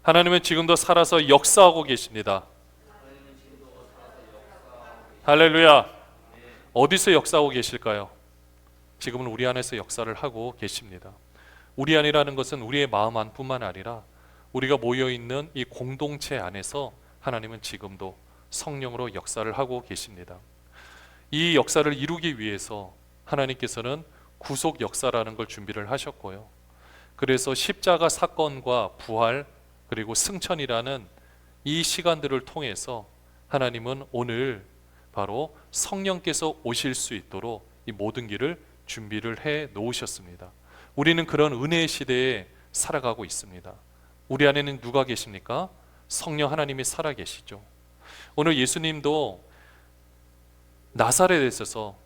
하나님은 지금도 살아서 역사하고 계십니다. 할렐루야. 어디서 역사하고 계실까요? 지금은 우리 안에서 역사를 하고 계십니다. 우리 안이라는 것은 우리의 마음 안뿐만 아니라 우리가 모여있는 이 공동체 안에서 하나님은 지금도 성령으로 역사를 하고 계십니다. 이 역사를 이루기 위해서 하나님께서는 구속 역사라는 걸 준비를 하셨고요. 그래서 십자가 사건과 부활 그리고 승천이라는 이 시간들을 통해서 하나님은 오늘 바로 성령께서 오실 수 있도록 이 모든 길을 준비를 해 놓으셨습니다. 우리는 그런 은혜의 시대에 살아가고 있습니다. 우리 안에는 누가 계십니까? 성령 하나님이 살아 계시죠. 오늘 예수님도 나사렛에서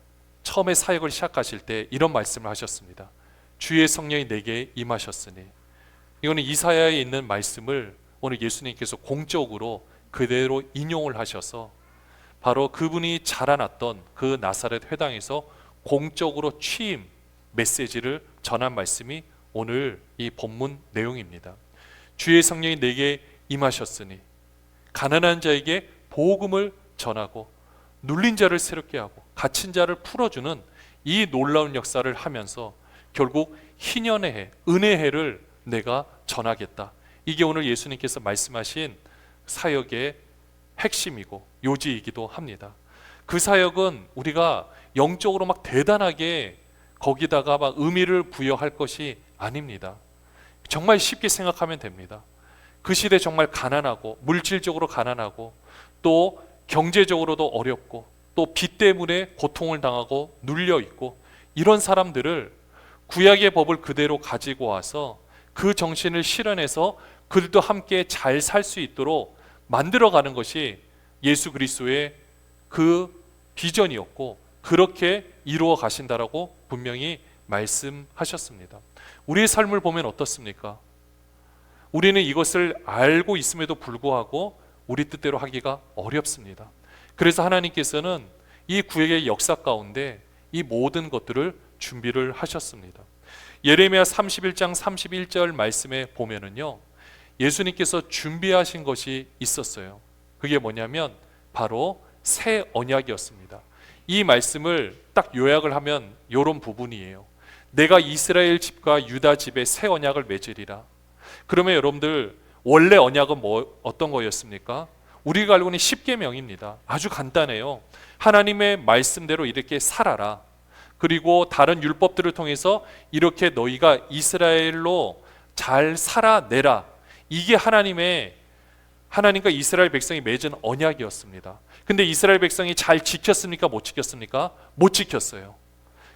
처음에 사역을 시작하실 때 이런 말씀을 하셨습니다. 주의 성령이 내게 임하셨으니. 이거는 이사야에 있는 말씀을 오늘 예수님께서 공적으로 그대로 인용을 하셔서 바로 그분이 자라났던 그 나사렛 회당에서 공적으로 취임 메시지를 전한 말씀이 오늘 이 본문 내용입니다. 주의 성령이 내게 임하셨으니 가난한 자에게 복음을 전하고 눌린 자를 새롭게 하고 갇힌 자를 풀어주는 이 놀라운 역사를 하면서 결국 희년의 해, 은혜의 해를 내가 전하겠다. 이게 오늘 예수님께서 말씀하신 사역의 핵심이고 요지이기도 합니다. 그 사역은 우리가 영적으로 막 대단하게 거기다가 막 의미를 부여할 것이 아닙니다. 정말 쉽게 생각하면 됩니다. 그 시대 정말 가난하고 물질적으로 가난하고 또 경제적으로도 어렵고 또 빚 때문에 고통을 당하고 눌려 있고 이런 사람들을 구약의 법을 그대로 가지고 와서 그 정신을 실현해서 그들도 함께 잘 살 수 있도록 만들어가는 것이 예수 그리스도의 그 비전이었고 그렇게 이루어 가신다라고 분명히 말씀하셨습니다. 우리의 삶을 보면 어떻습니까? 우리는 이것을 알고 있음에도 불구하고 우리 뜻대로 하기가 어렵습니다. 그래서 하나님께서는 이 구약의 역사 가운데 이 모든 것들을 준비를 하셨습니다. 예레미야 31장 31절 말씀에 보면은요, 예수님께서 준비하신 것이 있었어요. 그게 뭐냐면 바로 새 언약이었습니다. 이 말씀을 딱 요약을 하면 이런 부분이에요. 내가 이스라엘 집과 유다 집에 새 언약을 맺으리라. 그러면 여러분들 원래 언약은 어떤 거였습니까? 우리가 알고 있는 십계명입니다. 아주 간단해요. 하나님의 말씀대로 이렇게 살아라. 그리고 다른 율법들을 통해서 이렇게 너희가 이스라엘로 잘 살아내라. 이게 하나님과 이스라엘 백성이 맺은 언약이었습니다. 근데 이스라엘 백성이 잘 지켰습니까? 못 지켰습니까? 못 지켰어요.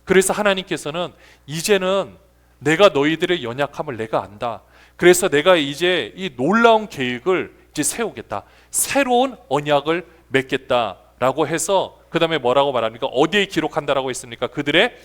그래서 하나님께서는 이제는 내가 너희들의 연약함을 내가 안다. 그래서 내가 이제 이 놀라운 계획을 이제 세우겠다. 새로운 언약을 맺겠다라고 해서 그 다음에 뭐라고 말합니까? 어디에 기록한다라고 했습니까? 그들의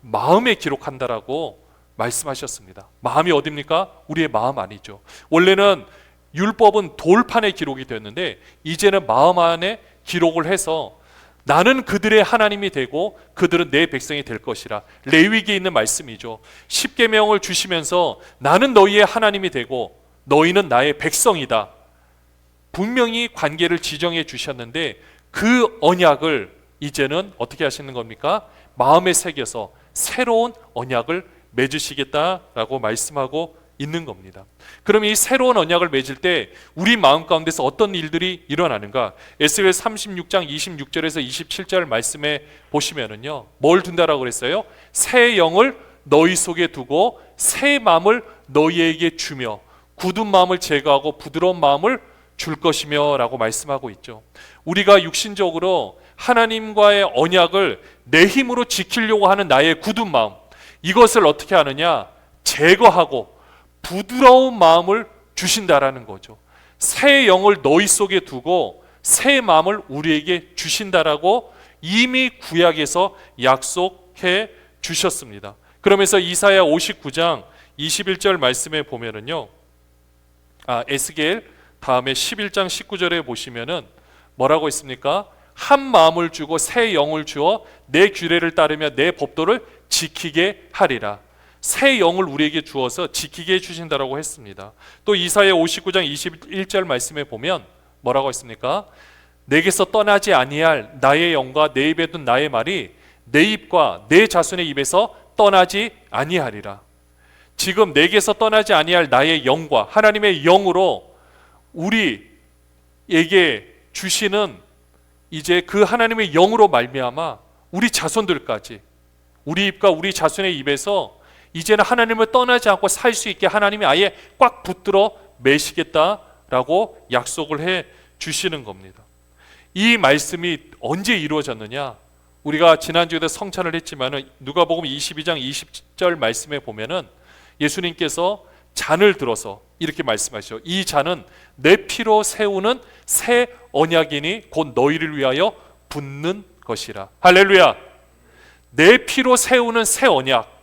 마음에 기록한다라고 말씀하셨습니다. 마음이 어디입니까? 우리의 마음 아니죠. 원래는 율법은 돌판에 기록이 됐는데 이제는 마음 안에 기록을 해서 나는 그들의 하나님이 되고 그들은 내 백성이 될 것이라. 레위기에 있는 말씀이죠. 십계명을 주시면서 나는 너희의 하나님이 되고 너희는 나의 백성이다. 분명히 관계를 지정해 주셨는데 그 언약을 이제는 어떻게 하시는 겁니까? 마음에 새겨서 새로운 언약을 맺으시겠다라고 말씀하고 있는 겁니다. 그럼 이 새로운 언약을 맺을 때 우리 마음 가운데서 어떤 일들이 일어나는가? 에스겔 36장 26절에서 27절 말씀에 보시면은요, 뭘 둔다라고 그랬어요? 새 영을 너희 속에 두고 새 마음을 너희에게 주며 굳은 마음을 제거하고 부드러운 마음을 줄 것이며 라고 말씀하고 있죠. 우리가 육신적으로 하나님과의 언약을 내 힘으로 지키려고 하는 나의 굳은 마음, 이것을 어떻게 하느냐? 제거하고 부드러운 마음을 주신다라는 거죠. 새 영을 너희 속에 두고 새 마음을 우리에게 주신다라고 이미 구약에서 약속해 주셨습니다. 그러면서 이사야 59장 21절 말씀에 보면은요, 에스겔 다음에 11장 19절에 보시면은 뭐라고 있습니까? 한 마음을 주고 새 영을 주어 내 규례를 따르며 내 법도를 지키게 하리라. 새 영을 우리에게 주어서 지키게 해주신다라고 했습니다. 또 이사야 59장 21절 말씀에 보면 뭐라고 했습니까? 내게서 떠나지 아니할 나의 영과 내 입에 둔 나의 말이 내 입과 내 자손의 입에서 떠나지 아니하리라. 지금 내게서 떠나지 아니할 나의 영과 하나님의 영으로 우리에게 주시는 이제 그 하나님의 영으로 말미암아 우리 자손들까지 우리 입과 우리 자손의 입에서 이제는 하나님을 떠나지 않고 살 수 있게 하나님이 아예 꽉 붙들어 매시겠다라고 약속을 해 주시는 겁니다. 이 말씀이 언제 이루어졌느냐? 우리가 지난주에도 성찬을 했지만 누가복음 22장 20절 말씀에 보면은 예수님께서 잔을 들어서 이렇게 말씀하시죠. 이 잔은 내 피로 세우는 새 언약이니 곧 너희를 위하여 붓는 것이라. 할렐루야. 내 피로 세우는 새 언약.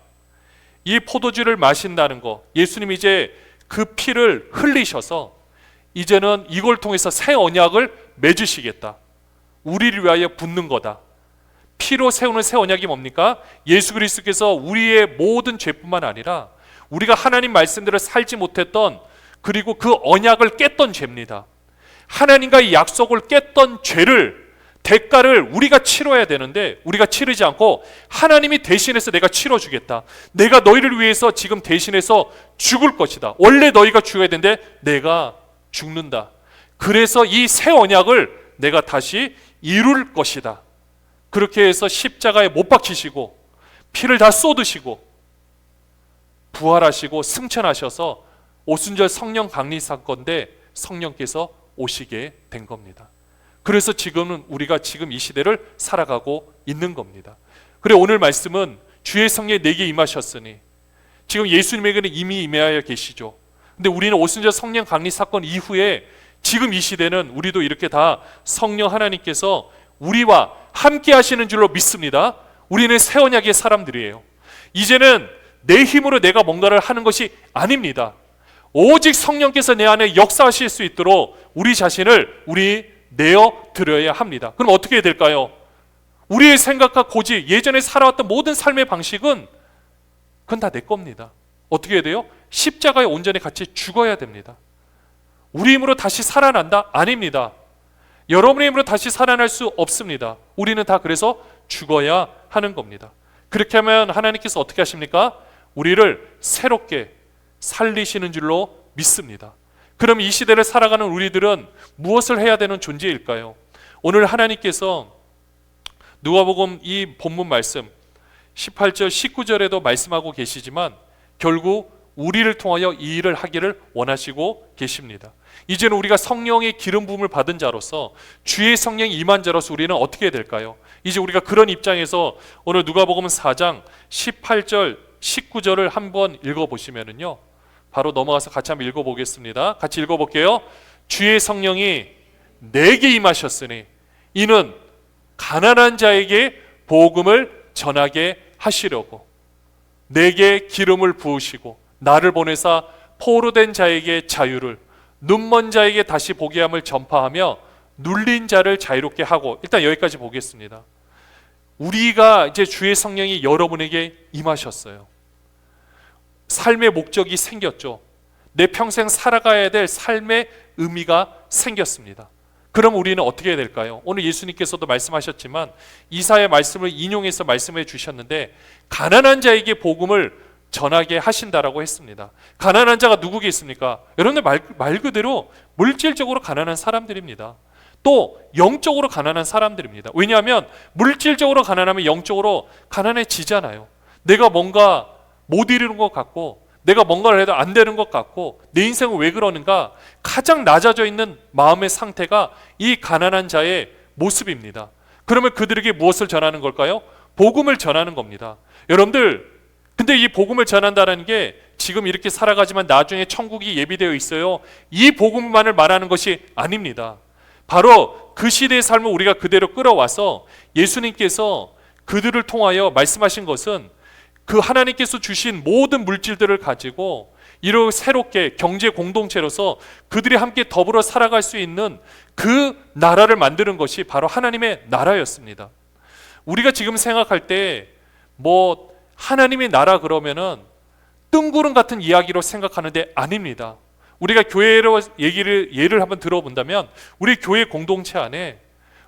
이 포도주를 마신다는 거, 예수님이 이제 그 피를 흘리셔서 이제는 이걸 통해서 새 언약을 맺으시겠다. 우리를 위하여 붓는 거다. 피로 세우는 새 언약이 뭡니까? 예수 그리스도께서 우리의 모든 죄뿐만 아니라 우리가 하나님 말씀대로 살지 못했던, 그리고 그 언약을 깼던 죄입니다. 하나님과의 약속을 깼던 죄를, 대가를 우리가 치러야 되는데 우리가 치르지 않고 하나님이 대신해서 내가 치러주겠다. 내가 너희를 위해서 지금 대신해서 죽을 것이다. 원래 너희가 죽어야 되는데 내가 죽는다. 그래서 이 새 언약을 내가 다시 이룰 것이다. 그렇게 해서 십자가에 못 박히시고 피를 다 쏟으시고 부활하시고 승천하셔서 오순절 성령 강림 사건인데 성령께서 오시게 된 겁니다. 그래서 지금은 우리가 지금 이 시대를 살아가고 있는 겁니다. 그래 오늘 말씀은 주의 성령이 내게 임하셨으니, 지금 예수님에게는 이미 임하여 계시죠. 근데 우리는 오순절 성령 강림 사건 이후에 지금 이 시대는 우리도 이렇게 다 성령 하나님께서 우리와 함께 하시는 줄로 믿습니다. 우리는 새 언약의 사람들이에요. 이제는 내 힘으로 내가 뭔가를 하는 것이 아닙니다. 오직 성령께서 내 안에 역사하실 수 있도록 우리 자신을 내어 드려야 합니다. 그럼 어떻게 해야 될까요? 우리의 생각과 고집, 예전에 살아왔던 모든 삶의 방식은 그건 다 내 겁니다. 어떻게 해야 돼요? 십자가에 온전히 같이 죽어야 됩니다. 우리 힘으로 다시 살아난다? 아닙니다. 여러분의 힘으로 다시 살아날 수 없습니다. 우리는 다 그래서 죽어야 하는 겁니다. 그렇게 하면 하나님께서 어떻게 하십니까? 우리를 새롭게 살리시는 줄로 믿습니다. 그럼 이 시대를 살아가는 우리들은 무엇을 해야 되는 존재일까요? 오늘 하나님께서 누가복음 이 본문 말씀 18절 19절에도 말씀하고 계시지만 결국 우리를 통하여 이 일을 하기를 원하시고 계십니다. 이제는 우리가 성령의 기름 부음을 받은 자로서, 주의 성령이 임한 자로서 우리는 어떻게 해야 될까요? 이제 우리가 그런 입장에서 오늘 누가복음 4장 18절 19절을 한번 읽어보시면은요, 바로 넘어가서 같이 한번 읽어보겠습니다. 같이 읽어볼게요. 주의 성령이 내게 임하셨으니 이는 가난한 자에게 복음을 전하게 하시려고 내게 기름을 부으시고 나를 보내사 포로된 자에게 자유를, 눈먼 자에게 다시 보게 함을 전파하며 눌린 자를 자유롭게 하고. 일단 여기까지 보겠습니다. 우리가 이제 주의 성령이 여러분에게 임하셨어요. 삶의 목적이 생겼죠. 내 평생 살아가야 될 삶의 의미가 생겼습니다. 그럼 우리는 어떻게 해야 될까요? 오늘 예수님께서도 말씀하셨지만 이사야 말씀을 인용해서 말씀해 주셨는데, 가난한 자에게 복음을 전하게 하신다라고 했습니다. 가난한 자가 누구겠습니까? 여러분들 말 그대로 물질적으로 가난한 사람들입니다. 또 영적으로 가난한 사람들입니다. 왜냐하면 물질적으로 가난하면 영적으로 가난해지잖아요. 내가 뭔가 못 이루는 것 같고, 내가 뭔가를 해도 안 되는 것 같고, 내 인생은 왜 그러는가? 가장 낮아져 있는 마음의 상태가 이 가난한 자의 모습입니다. 그러면 그들에게 무엇을 전하는 걸까요? 복음을 전하는 겁니다. 여러분들, 근데 이 복음을 전한다는 게 지금 이렇게 살아가지만 나중에 천국이 예비되어 있어요, 이 복음만을 말하는 것이 아닙니다. 바로 그 시대의 삶을 우리가 그대로 끌어와서 예수님께서 그들을 통하여 말씀하신 것은 그 하나님께서 주신 모든 물질들을 가지고 이렇게 새롭게 경제 공동체로서 그들이 함께 더불어 살아갈 수 있는 그 나라를 만드는 것이 바로 하나님의 나라였습니다. 우리가 지금 생각할 때 뭐 하나님의 나라 그러면은 뜬구름 같은 이야기로 생각하는데 아닙니다. 우리가 교회로 예를 한번 들어본다면 우리 교회 공동체 안에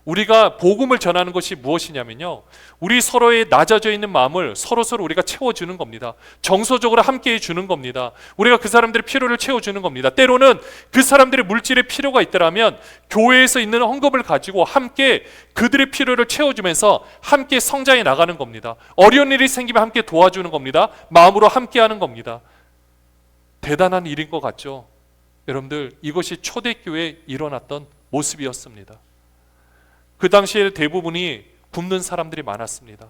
우리가 복음을 전하는 것이 무엇이냐면요, 우리 서로의 낮아져 있는 마음을 서로서로 우리가 채워주는 겁니다. 정서적으로 함께해 주는 겁니다. 우리가 그 사람들의 필요를 채워주는 겁니다. 때로는 그 사람들의 물질의 필요가 있더라면 교회에서 있는 헌금을 가지고 함께 그들의 필요를 채워주면서 함께 성장해 나가는 겁니다. 어려운 일이 생기면 함께 도와주는 겁니다. 마음으로 함께하는 겁니다. 대단한 일인 것 같죠? 여러분들, 이것이 초대교회에 일어났던 모습이었습니다. 그 당시에 대부분이 굶는 사람들이 많았습니다.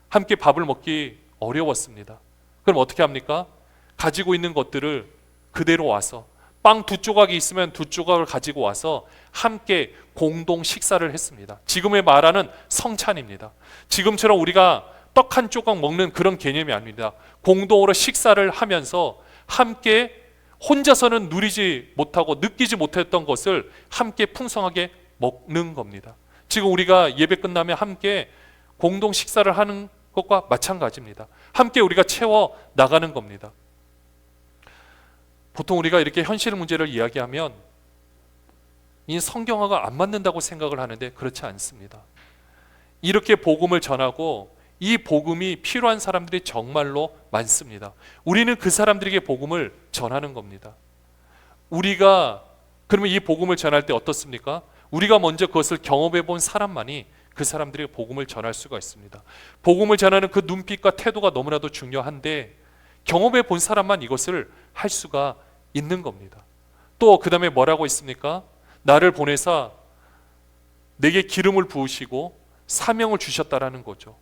함께 밥을 먹기 어려웠습니다. 그럼 어떻게 합니까? 가지고 있는 것들을 그대로 와서, 빵 2조각이 있으면 2조각을 가지고 와서 함께 공동 식사를 했습니다. 지금의 말하는 성찬입니다. 지금처럼 우리가 떡 한 조각 먹는 그런 개념이 아닙니다. 공동으로 식사를 하면서 함께 혼자서는 누리지 못하고 느끼지 못했던 것을 함께 풍성하게 먹는 겁니다. 지금 우리가 예배 끝나면 함께 공동 식사를 하는 것과 마찬가지입니다. 함께 우리가 채워 나가는 겁니다. 보통 우리가 이렇게 현실 문제를 이야기하면 이 성경하고 안 맞는다고 생각을 하는데 그렇지 않습니다. 이렇게 복음을 전하고 이 복음이 필요한 사람들이 정말로 많습니다. 우리는 그 사람들에게 복음을 전하는 겁니다. 우리가 그러면 이 복음을 전할 때 어떻습니까? 우리가 먼저 그것을 경험해 본 사람만이 그 사람들에게 복음을 전할 수가 있습니다. 복음을 전하는 그 눈빛과 태도가 너무나도 중요한데 경험해 본 사람만 이것을 할 수가 있는 겁니다. 또 그 다음에 뭐라고 있습니까? 나를 보내사 내게 기름을 부으시고 사명을 주셨다라는 거죠.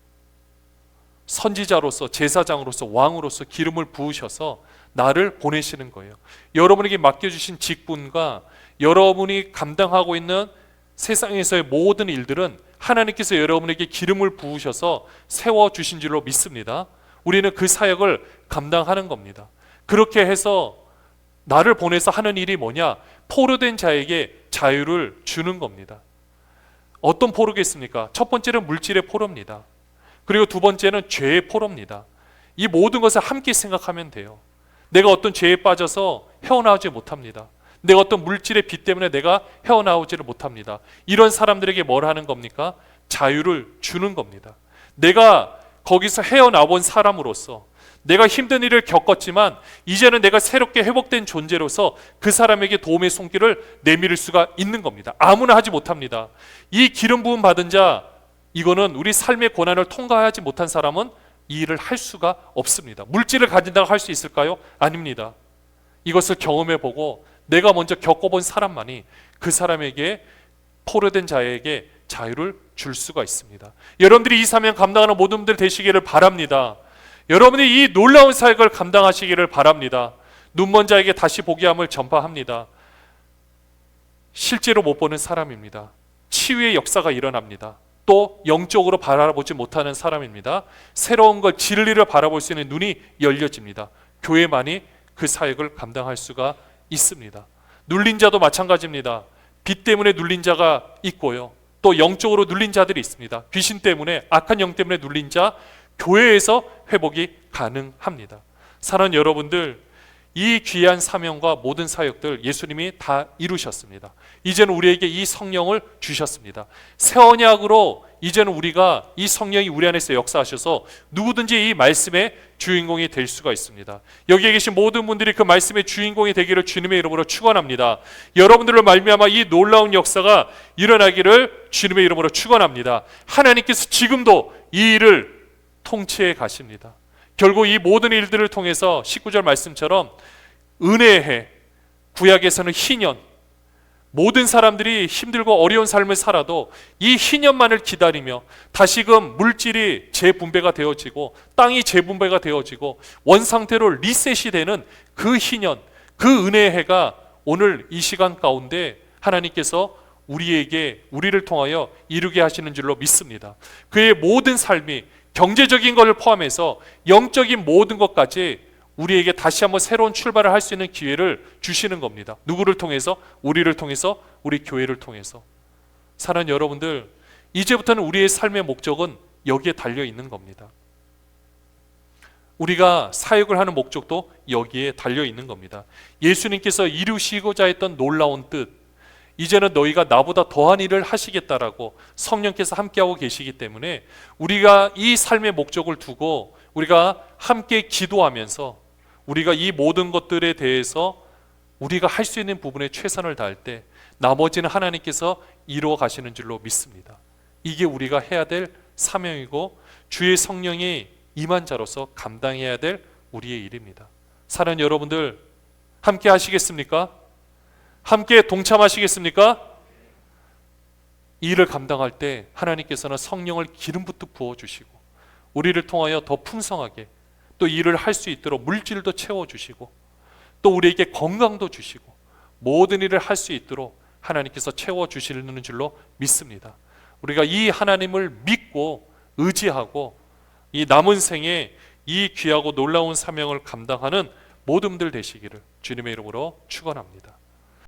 선지자로서, 제사장으로서, 왕으로서 기름을 부으셔서 나를 보내시는 거예요. 여러분에게 맡겨주신 직분과 여러분이 감당하고 있는 세상에서의 모든 일들은 하나님께서 여러분에게 기름을 부으셔서 세워주신 줄로 믿습니다. 우리는 그 사역을 감당하는 겁니다. 그렇게 해서 나를 보내서 하는 일이 뭐냐? 포로된 자에게 자유를 주는 겁니다. 어떤 포로겠습니까? 첫 번째는 물질의 포로입니다. 그리고 두 번째는 죄의 포로입니다. 이 모든 것을 함께 생각하면 돼요. 내가 어떤 죄에 빠져서 헤어나오지 못합니다. 내가 어떤 물질의 빚 때문에 내가 헤어나오지를 못합니다. 이런 사람들에게 뭘 하는 겁니까? 자유를 주는 겁니다. 내가 거기서 헤어나온 사람으로서 내가 힘든 일을 겪었지만 이제는 내가 새롭게 회복된 존재로서 그 사람에게 도움의 손길을 내밀 수가 있는 겁니다. 아무나 하지 못합니다. 이 기름 부음 받은 자, 이거는 우리 삶의 고난을 통과하지 못한 사람은 이 일을 할 수가 없습니다. 물질을 가진다고 할 수 있을까요? 아닙니다. 이것을 경험해보고 내가 먼저 겪어본 사람만이 그 사람에게, 포로된 자에게 자유를 줄 수가 있습니다. 여러분들이 이 사명 감당하는 모든 분들 되시기를 바랍니다. 여러분이 이 놀라운 사역을 감당하시기를 바랍니다. 눈먼 자에게 다시 보게 함을 전파합니다. 실제로 못 보는 사람입니다. 치유의 역사가 일어납니다. 또 영적으로 바라보지 못하는 사람입니다. 새로운 것, 진리를 바라볼 수 있는 눈이 열려집니다. 교회만이 그 사역을 감당할 수가 있습니다. 눌린 자도 마찬가지입니다. 빚 때문에 눌린 자가 있고요. 또 영적으로 눌린 자들이 있습니다. 귀신 때문에, 악한 영 때문에 눌린 자, 교회에서 회복이 가능합니다. 사랑하는 여러분들, 이 귀한 사명과 모든 사역들 예수님이 다 이루셨습니다. 이제는 우리에게 이 성령을 주셨습니다. 새 언약으로 이제는 우리가 이 성령이 우리 안에서 역사하셔서 누구든지 이 말씀의 주인공이 될 수가 있습니다. 여기에 계신 모든 분들이 그 말씀의 주인공이 되기를 주님의 이름으로 축원합니다. 여러분들로 말미암아 이 놀라운 역사가 일어나기를 주님의 이름으로 축원합니다. 하나님께서 지금도 이 일을 통치해 가십니다. 결국 이 모든 일들을 통해서 19절 말씀처럼 은혜의 해, 구약에서는 희년, 모든 사람들이 힘들고 어려운 삶을 살아도 이 희년만을 기다리며 다시금 물질이 재분배가 되어지고 땅이 재분배가 되어지고 원상태로 리셋이 되는 그 희년, 그 은혜의 해가 오늘 이 시간 가운데 하나님께서 우리를 통하여 이루게 하시는 줄로 믿습니다. 그의 모든 삶이 경제적인 것을 포함해서 영적인 모든 것까지 우리에게 다시 한번 새로운 출발을 할 수 있는 기회를 주시는 겁니다. 누구를 통해서? 우리를 통해서, 우리 교회를 통해서. 사랑하는 여러분들, 이제부터는 우리의 삶의 목적은 여기에 달려 있는 겁니다. 우리가 사역을 하는 목적도 여기에 달려 있는 겁니다. 예수님께서 이루시고자 했던 놀라운 뜻, 이제는 너희가 나보다 더한 일을 하시겠다라고 성령께서 함께하고 계시기 때문에 우리가 이 삶의 목적을 두고 우리가 함께 기도하면서 우리가 이 모든 것들에 대해서 우리가 할 수 있는 부분에 최선을 다할 때 나머지는 하나님께서 이루어 가시는 줄로 믿습니다. 이게 우리가 해야 될 사명이고 주의 성령이 임한 자로서 감당해야 될 우리의 일입니다. 사랑하는 여러분들, 함께 하시겠습니까? 함께 동참하시겠습니까? 이 일을 감당할 때 하나님께서는 성령을 기름 붓듯 부어주시고 우리를 통하여 더 풍성하게 또 일을 할 수 있도록 물질도 채워주시고 또 우리에게 건강도 주시고 모든 일을 할 수 있도록 하나님께서 채워주시는 줄로 믿습니다. 우리가 이 하나님을 믿고 의지하고 이 남은 생에 이 귀하고 놀라운 사명을 감당하는 모든 분들 되시기를 주님의 이름으로 축원합니다.